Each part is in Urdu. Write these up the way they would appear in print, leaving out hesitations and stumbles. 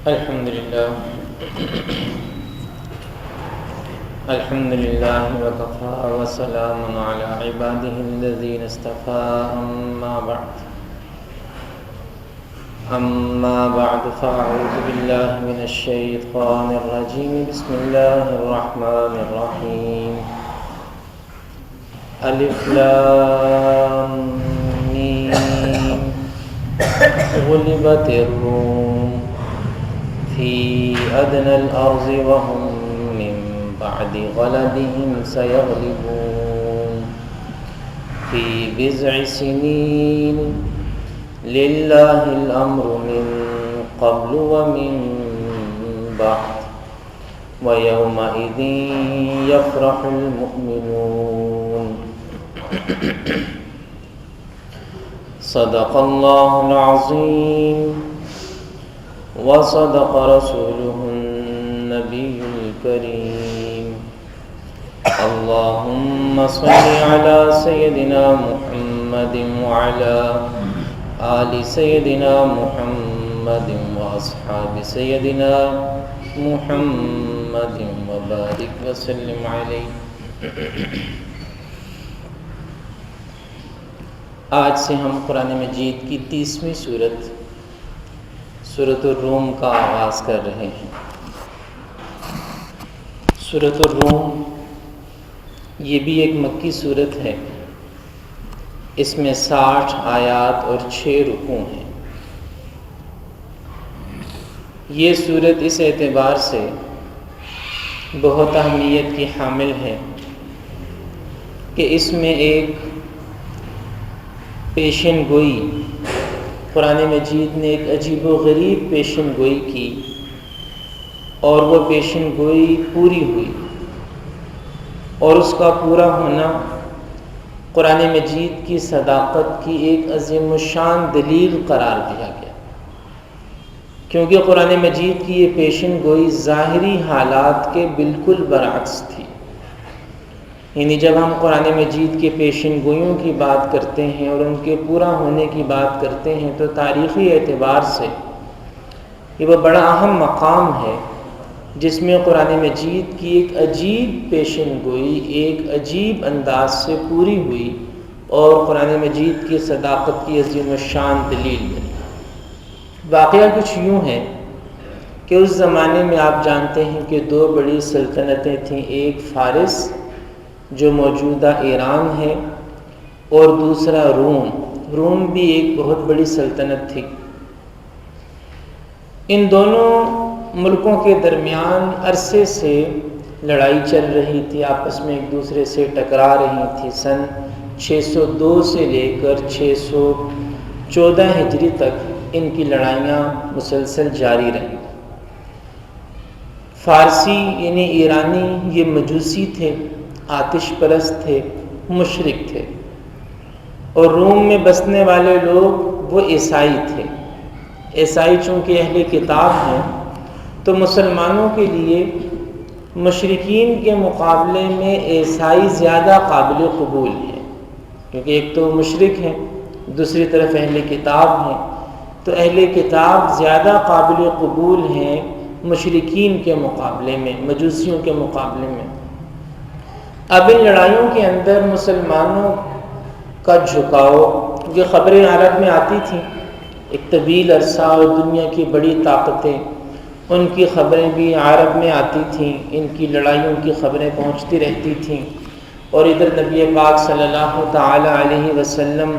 الحمد لله وكفى وسلام على عباده الذين اصطفى أما بعد فأعوذ بالله من الشيطان الرجيم بسم الله الرحمن الرحيم ألف لام ميم غلبت الروم في أدنى الأرض وهم من بعد غلبهم سيغلبون في بضع سنين لله الأمر من قبل ومن بعد ويومئذ يفرح المؤمنون صدق الله العظيم وصدق رسوله النبي الكريم اللهم صل على سيدنا محمد وعلى آل سيدنا محمد وأصحاب سيدنا محمد وبارك وسلم عليه۔ آج سے ہم قرآن مجید کی 30ویں سورۃ الروم کا آغاز کر رہے ہیں۔ سورۃ الروم یہ بھی ایک مکی سورت ہے، اس میں 60 آیات اور 6 رکوع ہیں۔ یہ سورت اس اعتبار سے بہت اہمیت کی حامل ہے کہ اس میں ایک پیشن گوئی، قرآن مجید نے ایک عجیب و غریب پیشن گوئی کی اور وہ پیشن گوئی پوری ہوئی، اور اس کا پورا ہونا قرآن مجید کی صداقت کی ایک عظیم الشان دلیل قرار دیا گیا، کیونکہ قرآن مجید کی یہ پیشن گوئی ظاہری حالات کے بالکل برعکس تھی۔ یعنی جب ہم قرآن مجید کے پیشن گوئیوں کی بات کرتے ہیں اور ان کے پورا ہونے کی بات کرتے ہیں تو تاریخی اعتبار سے یہ وہ بڑا اہم مقام ہے جس میں قرآن مجید کی ایک عجیب پیشن گوئی ایک عجیب انداز سے پوری ہوئی اور قرآن مجید کی صداقت کی عظیم الشان دلیل بنی۔ واقعہ کچھ یوں ہے کہ اس زمانے میں آپ جانتے ہیں کہ 2 بڑی سلطنتیں تھیں، ایک فارس جو موجودہ ایران ہے اور دوسرا روم بھی ایک بہت بڑی سلطنت تھی۔ ان دونوں ملکوں کے درمیان عرصے سے لڑائی چل رہی تھی، آپس میں ایک دوسرے سے ٹکرا رہی تھی۔ سن 602 سے لے کر 614 ہجری تک ان کی لڑائیاں مسلسل جاری رہیں۔ فارسی یعنی ایرانی یہ مجوسی تھے، آتش پرست تھے، مشرک تھے، اور روم میں بسنے والے لوگ وہ عیسائی تھے۔ عیسائی چونکہ اہل کتاب ہیں تو مسلمانوں کے لیے مشرکین کے مقابلے میں عیسائی زیادہ قابل قبول ہیں، کیونکہ ایک تو مشرک ہیں، دوسری طرف اہل کتاب ہیں، تو اہل کتاب زیادہ قابل قبول ہیں مشرکین کے مقابلے میں، مجوسیوں کے مقابلے میں۔ اب ان لڑائیوں کے اندر مسلمانوں کا جھکاؤ، یہ خبریں عرب میں آتی تھیں ایک طویل عرصہ، اور دنیا کی بڑی طاقتیں ان کی خبریں بھی عرب میں آتی تھیں، ان کی لڑائیوں کی خبریں پہنچتی رہتی تھیں، اور ادھر نبی پاک صلی اللہ تعالی علیہ وسلم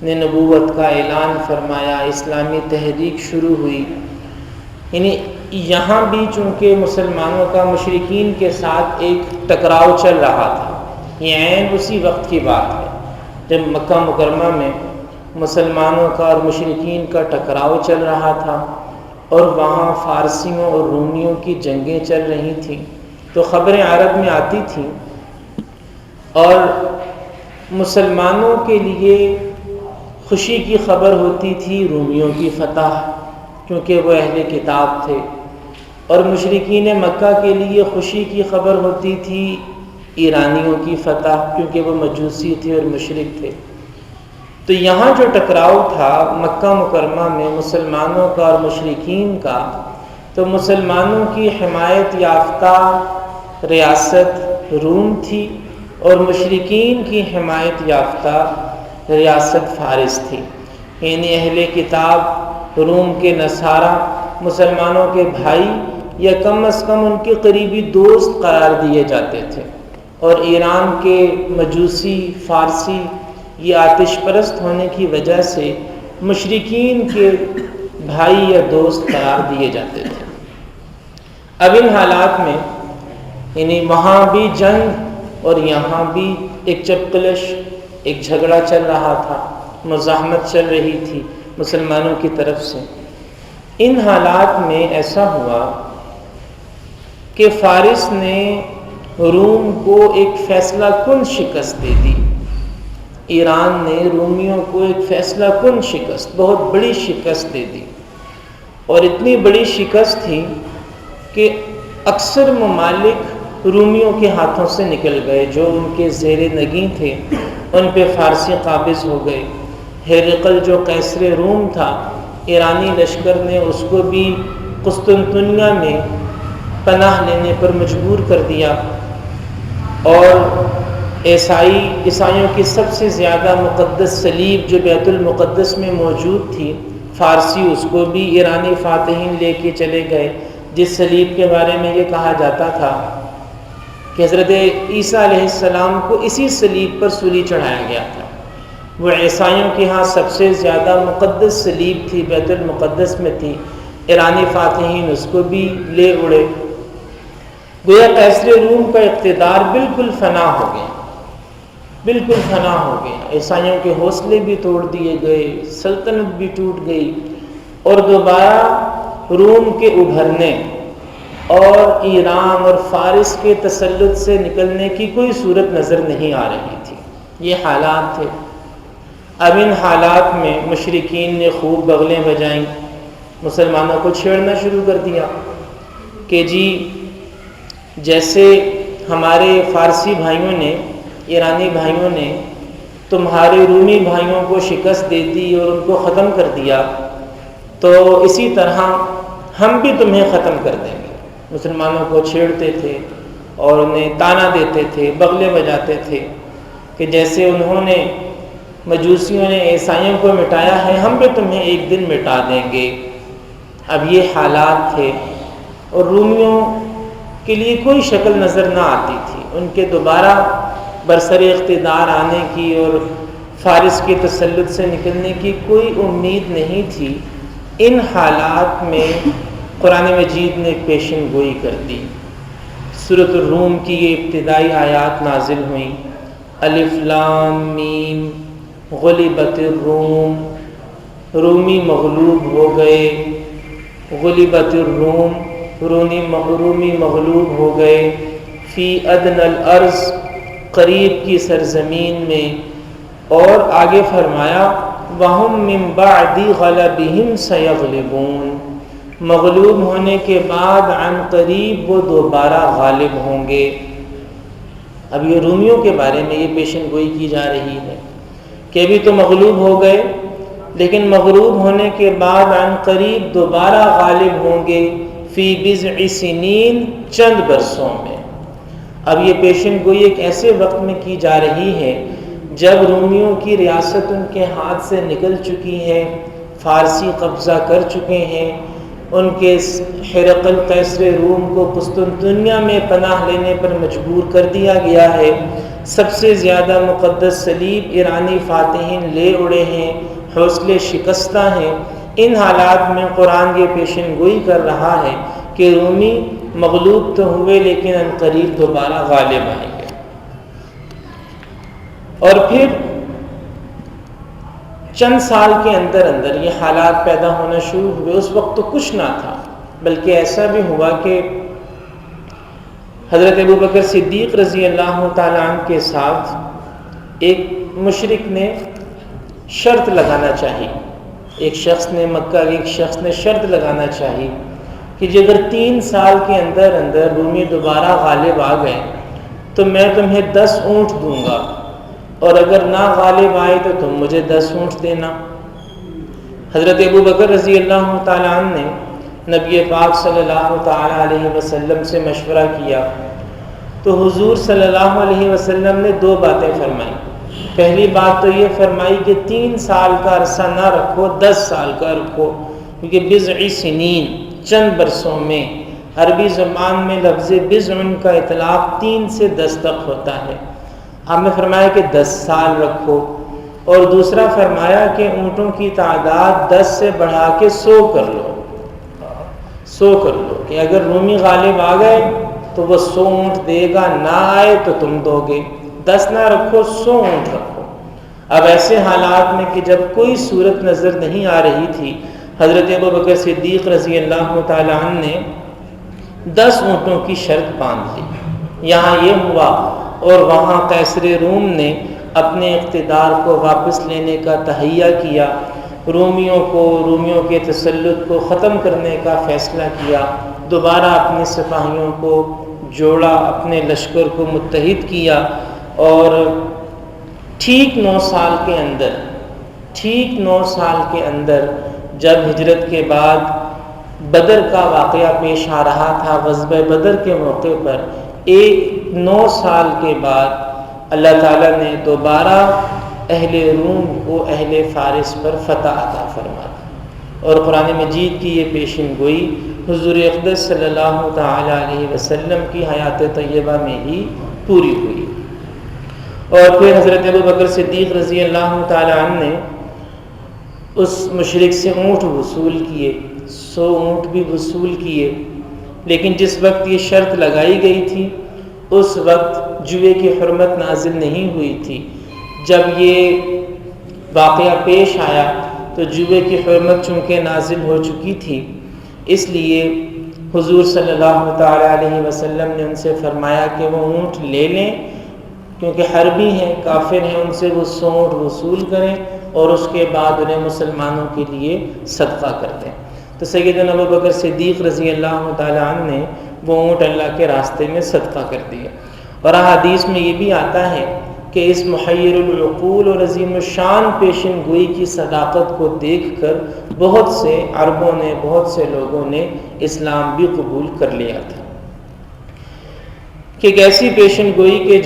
نے نبوت کا اعلان فرمایا، اسلامی تحریک شروع ہوئی۔ یعنی یہاں بھی چونکہ مسلمانوں کا مشرکین کے ساتھ ایک ٹکراؤ چل رہا تھا، یہ عین اسی وقت کی بات ہے جب مکہ مکرمہ میں مسلمانوں کا اور مشرکین کا ٹکراؤ چل رہا تھا، اور وہاں فارسیوں اور رومیوں کی جنگیں چل رہی تھیں، تو خبریں عرب میں آتی تھیں، اور مسلمانوں کے لیے خوشی کی خبر ہوتی تھی رومیوں کی فتح، کیونکہ وہ اہل کتاب تھے، اور مشرکین مکہ کے لیے خوشی کی خبر ہوتی تھی ایرانیوں کی فتح، کیونکہ وہ مجوسی تھے اور مشرک تھے۔ تو یہاں جو ٹکراؤ تھا مکہ مکرمہ میں مسلمانوں کا اور مشرکین کا، تو مسلمانوں کی حمایت یافتہ ریاست روم تھی اور مشرکین کی حمایت یافتہ ریاست فارس تھی. یعنی اہل کتاب روم کے نصارہ مسلمانوں کے بھائی یا کم از کم ان کے قریبی دوست قرار دیے جاتے تھے، اور ایران کے مجوسی فارسی یہ آتش پرست ہونے کی وجہ سے مشرکین کے بھائی یا دوست قرار دیے جاتے تھے. اب ان حالات میں یعنی وہاں بھی جنگ اور یہاں بھی ایک چپقلش، ایک جھگڑا چل رہا تھا، مزاحمت چل رہی تھی مسلمانوں کی طرف سے. ان حالات میں ایسا ہوا کہ فارس نے روم کو ایک فیصلہ کن شکست دے دی. ایران نے رومیوں کو ایک فیصلہ کن شکست، بہت بڑی شکست دے دی، اور اتنی بڑی شکست تھی کہ اکثر ممالک رومیوں کے ہاتھوں سے نکل گئے. جو ان کے زیر نگیں تھے ان پہ فارسی قابض ہو گئے. ہرقل جو قیصر روم تھا، ایرانی لشکر نے اس کو بھی قسطنطنیہ میں پناہ لینے پر مجبور کر دیا، اور عیسائیوں کی سب سے زیادہ مقدس صلیب جو بیت المقدس میں موجود تھی، فارسی اس کو بھی ایرانی فاتحین لے کے چلے گئے، جس صلیب کے بارے میں یہ کہا جاتا تھا کہ حضرت عیسیٰ علیہ السلام کو اسی صلیب پر سولی چڑھایا گیا تھا. وہ عیسائیوں کے ہاں سب سے زیادہ مقدس صلیب تھی، بیت المقدس میں تھی. ایرانی فاتحین اس کو بھی لے اڑے. گویا قیصر روم کا اقتدار بالکل فنا ہو گیا، بالکل فنا ہو گیا. عیسائیوں کے حوصلے بھی توڑ دیے گئے، سلطنت بھی ٹوٹ گئی، اور دوبارہ روم کے ابھرنے اور ایران اور فارس کے تسلط سے نکلنے کی کوئی صورت نظر نہیں آ رہی تھی. یہ حالات تھے. اب ان حالات میں مشرکین نے خوب بغلیں بجائیں، مسلمانوں کو چھیڑنا شروع کر دیا کہ جی جیسے ہمارے فارسی بھائیوں نے، ایرانی بھائیوں نے تمہارے رومی بھائیوں کو شکست دے دی اور ان کو ختم کر دیا، تو اسی طرح ہم بھی تمہیں ختم کر دیں گے. مسلمانوں کو چھیڑتے تھے اور انہیں تانا دیتے تھے، بغلیں بجاتے تھے کہ جیسے انہوں نے، مجوسیوں نے عیسائیوں کو مٹایا ہے، ہم بھی تمہیں ایک دن مٹا دیں گے. اب یہ حالات تھے، اور رومیوں کے لیے کوئی شکل نظر نہ آتی تھی. ان کے دوبارہ برسر اقتدار آنے کی اور فارس کے تسلط سے نکلنے کی کوئی امید نہیں تھی. ان حالات میں قرآن مجید نے ایک پیشن گوئی کر دی. سورۃ الروم کی یہ ابتدائی آیات نازل ہوئیں. الف لام میم غلبت الروم، رومی مغلوب ہو گئے. غلبت الروم، رومی مغلوب ہو گئے. فی ادنی الارض، قریب کی سرزمین میں. اور آگے فرمایا وَهُمْ مِنْ بَعْدِ غَلَبِهِمْ سَيَغْلِبُونَ، مغلوب ہونے کے بعد عن قریب وہ دوبارہ غالب ہوں گے. اب یہ رومیوں کے بارے میں یہ پیشن گوئی کی جا رہی ہے کہ ابھی تو مغلوب ہو گئے، لیکن مغلوب ہونے کے بعد عن قریب دوبارہ غالب ہوں گے. فی بضع سنین، چند برسوں میں. اب یہ پیشن گوئی ایک ایسے وقت میں کی جا رہی ہے جب رومیوں کی ریاست ان کے ہاتھ سے نکل چکی ہے، فارسی قبضہ کر چکے ہیں. ان کے ہرقل قیصر روم کو قسطنطنیہ میں پناہ لینے پر مجبور کر دیا گیا ہے. سب سے زیادہ مقدس صلیب ایرانی فاتحین لے اڑے ہیں، حوصلے شکستہ ہیں. ان حالات میں قرآن یہ پیشن گوئی کر رہا ہے کہ رومی مغلوب تو ہوئے لیکن ان قریب دوبارہ غالب آئیں گے. اور پھر چند سال کے اندر اندر یہ حالات پیدا ہونا شروع ہوئے. اس وقت تو کچھ نہ تھا، بلکہ ایسا بھی ہوا کہ حضرت ابوبکر صدیق رضی اللہ تعالیٰ عنہ کے ساتھ ایک مشرک نے شرط لگانا چاہی. ایک شخص نے، مکہ کے ایک شخص نے شرط لگانا چاہی کہ جی اگر 3 سال کے اندر اندر رومی دوبارہ غالب آ گئے تو میں تمہیں 10 اونٹ دوں گا، اور اگر نہ غالب آئے تو تم مجھے 10 اونٹ دینا. حضرت ابوبکر رضی اللہ تعالیٰ عنہ نے نبی پاک صلی اللہ تعالیٰ علیہ وسلم سے مشورہ کیا تو حضور صلی اللہ علیہ وسلم نے 2 باتیں فرمائیں۔ پہلی بات تو یہ فرمائی کہ 3 سال کا عرصہ نہ رکھو، 10 سال کا رکھو، کیونکہ بضع سنین، چند برسوں میں، عربی زبان میں لفظ بضع کا اطلاق 3 سے 10 تک ہوتا ہے۔ آپ نے فرمایا کہ 10 سال رکھو، اور دوسرا فرمایا کہ اونٹوں کی تعداد 10 سے بڑھا کے 100 کر لو، 100 کر لو، کہ اگر رومی غالب آ گئے تو وہ 100 اونٹ دے گا، نہ آئے تو تم دو گے، 10 نہ رکھو، 100 اونٹ رکھو۔ اب ایسے حالات میں کہ جب کوئی صورت نظر نہیں آ رہی تھی، حضرت ابوبکر صدیق رضی اللہ تعالیٰ عنہ نے 10 اونٹوں کی شرط باندھ لی۔ یہاں یہ ہوا اور وہاں قیصر روم نے اپنے اقتدار کو واپس لینے کا تہیہ کیا، رومیوں کے تسلط کو ختم کرنے کا فیصلہ کیا، دوبارہ اپنے سپاہیوں کو جوڑا، اپنے لشکر کو متحد کیا، اور ٹھیک 9 سال کے اندر جب ہجرت کے بعد بدر کا واقعہ پیش آ رہا تھا، غزوہ بدر کے موقع پر 9 سال کے بعد اللہ تعالیٰ نے دوبارہ اہل روم کو اہل فارس پر فتح عطا فرما دی، اور قرآن مجید کی یہ پیشن گوئی حضور اقدس صلی اللہ تعالیٰ علیہ وسلم کی حیات طیبہ میں ہی پوری ہوئی۔ اور پھر حضرت ابوبکر صدیق رضی اللہ تعالیٰ عنہ نے اس مشرک سے اونٹ وصول کیے، 100 اونٹ بھی وصول کیے، لیکن جس وقت یہ شرط لگائی گئی تھی اس وقت جوئے کی حرمت نازل نہیں ہوئی تھی۔ جب یہ واقعہ پیش آیا تو جوئے کی حرمت چونکہ نازل ہو چکی تھی، اس لیے حضور صلی اللہ تعالیٰ علیہ وسلم نے ان سے فرمایا کہ وہ اونٹ لے لیں، کیونکہ حربی ہیں، کافر ہیں، ان سے وہ 100 اونٹ وصول کریں اور اس کے بعد انہیں مسلمانوں کے لیے صدقہ کر دیں۔ تو سیدنا ابوبکر صدیق رضی اللہ تعالیٰ عنہ نے وہ اونٹ اللہ کے راستے میں صدقہ کر دیے۔ اور احادیث میں یہ بھی آتا ہے کہ اس محیر العقول اور عظیم الشان پیشن گوئی کی صداقت کو دیکھ کر بہت سے عربوں نے، بہت سے لوگوں نے اسلام بھی قبول کر لیا تھا، کہ ایک ایسی پیشن گوئی کہ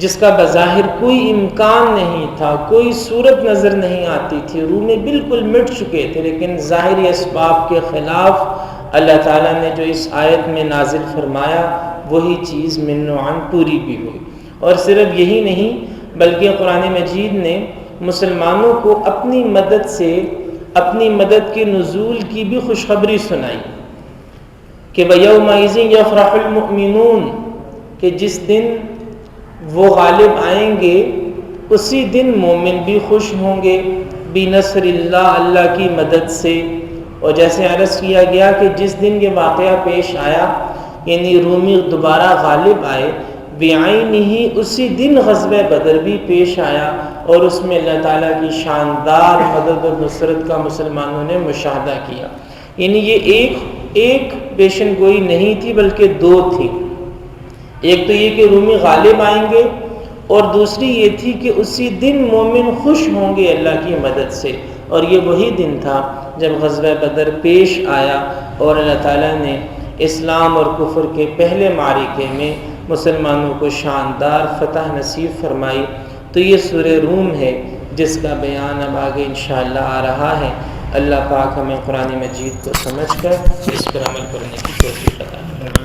جس کا بظاہر کوئی امکان نہیں تھا، کوئی صورت نظر نہیں آتی تھی، رومیں بالکل مٹ چکے تھے، لیکن ظاہری اسباب کے خلاف اللہ تعالیٰ نے جو اس آیت میں نازل فرمایا وہی چیز من و عن پوری بھی ہوئی۔ اور صرف یہی نہیں بلکہ قرآن مجید نے مسلمانوں کو اپنی مدد سے، اپنی مدد کے نزول کی بھی خوشخبری سنائی کہ وَيَوْمَئِذٍ يَفْرَحُ الْمُؤْمِنُونَ، کہ جس دن وہ غالب آئیں گے اسی دن مومن بھی خوش ہوں گے، بِنَصْرِ اللَّهِ، اللہ کی مدد سے۔ اور جیسے عرض کیا گیا کہ جس دن یہ واقعہ پیش آیا، یعنی رومی دوبارہ غالب آئے، بعینہ، اسی دن غزوہ بدر بھی پیش آیا، اور اس میں اللہ تعالیٰ کی شاندار مدد اور نصرت کا مسلمانوں نے مشاہدہ کیا۔ یعنی یہ ایک پیشن گوئی نہیں تھی بلکہ 2 تھی۔ ایک تو یہ کہ رومی غالب آئیں گے، اور دوسری یہ تھی کہ اسی دن مومن خوش ہوں گے اللہ کی مدد سے، اور یہ وہی دن تھا جب غزوہ بدر پیش آیا اور اللہ تعالیٰ نے اسلام اور کفر کے پہلے معرکے میں مسلمانوں کو شاندار فتح نصیب فرمائی۔ تو یہ سورہ روم ہے جس کا بیان اب آگے انشاءاللہ آ رہا ہے۔ اللہ پاک ہمیں قرآن مجید کو سمجھ کر اس پر عمل کرنے کی توفیق عطا فرمائے۔